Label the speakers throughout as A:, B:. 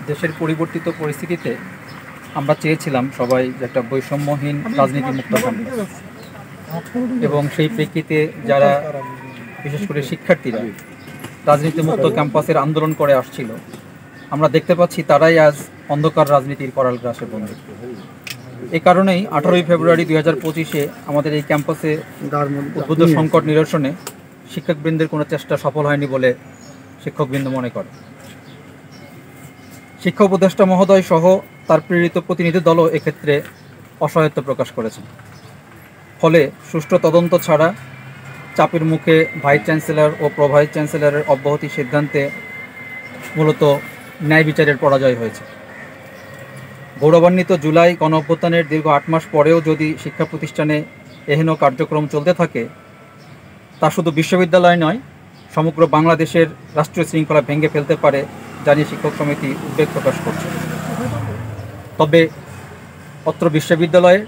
A: দেশের পরিবর্তিত পরিস্থিতিতে আমরা চেয়েছিলাম সবাই যে একটা বৈষম্যহীন রাজনীতি মুক্ত ক্যাম্পাস, এবং সেই প্রেক্ষিতে যারা বিশেষ করে শিক্ষার্থীরা রাজনীতি মুক্ত ক্যাম্পাসের আন্দোলন করে আসছিল, আমরা দেখতে পাচ্ছি তারাই আজ অন্ধকার রাজনীতির করাল গ্রাসে বন্দী। এ কারণেই 18ই ফেব্রুয়ারি 2025-এ আমাদের এই ক্যাম্পাসে উদ্ভূত সংকট নিরসনে শিক্ষকবৃন্দের কোনো চেষ্টা সফল হয়নি বলে শিক্ষকবৃন্দ মনে করে। শিক্ষা উপদেষ্টা মহোদয় সহ তার প্রেরিত প্রতিনিধি দলও এক্ষেত্রে অসহায়ত্ব প্রকাশ করেছেন। ফলে সুষ্ঠু তদন্ত ছাড়া চাপের মুখে ভাইস চ্যান্সেলর ও প্রো ভাইস চ্যান্সেলরের অব্যাহতি সিদ্ধান্তে মূলত ন্যায় বিচারের পরাজয় হয়েছে। গৌরবান্বিত জুলাই গণঅভ্যুত্থানের দীর্ঘ 8 মাস পরেও যদি শিক্ষা প্রতিষ্ঠানে এহেন কার্যক্রম চলতে থাকে, তা শুধু বিশ্ববিদ্যালয় নয়, সমগ্র বাংলাদেশের রাষ্ট্রীয় শৃঙ্খলা ভেঙে ফেলতে পারে, জানিয়ে শিক্ষক সমিতি উদ্বেগ প্রকাশ করছে। তবে অত্র বিশ্ববিদ্যালয়ে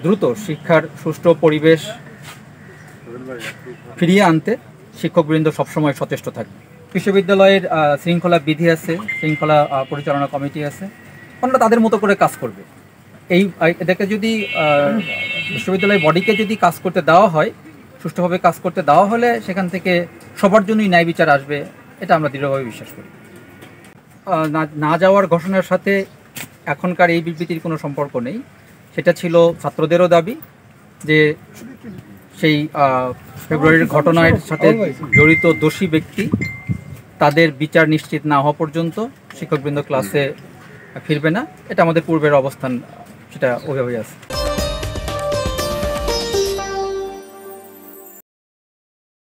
A: দ্রুত শিক্ষার সুষ্ঠু পরিবেশ ফিরিয়ে আনতে শিক্ষকবৃন্দ সবসময় সচেষ্ট থাকবে। বিশ্ববিদ্যালয়ের শৃঙ্খলা বিধি আছে, শৃঙ্খলা পরিচালনা কমিটি আছে, ওনারা তাদের মতো করে কাজ করবে। এদেরকে যদি বিশ্ববিদ্যালয় বডিকে যদি কাজ করতে দেওয়া হয়, সুষ্ঠুভাবে কাজ করতে দেওয়া হলে সেখান থেকে সবার জন্যই ন্যায় বিচার আসবে, এটা আমরা দৃঢ়ভাবে বিশ্বাস করি। না যাওয়ার ঘোষণার সাথে এখনকার এই বিবৃতির কোনো সম্পর্ক নেই। সেটা ছিল ছাত্রদেরও দাবি যে সেই ফেব্রুয়ারির ঘটনার সাথে জড়িত দোষী ব্যক্তি তাদের বিচার নিশ্চিত না হওয়া পর্যন্ত শিক্ষকবৃন্দ ক্লাসে ফিরবে না। এটা আমাদের পূর্বের অবস্থান, সেটা ওইভাবেই আছে।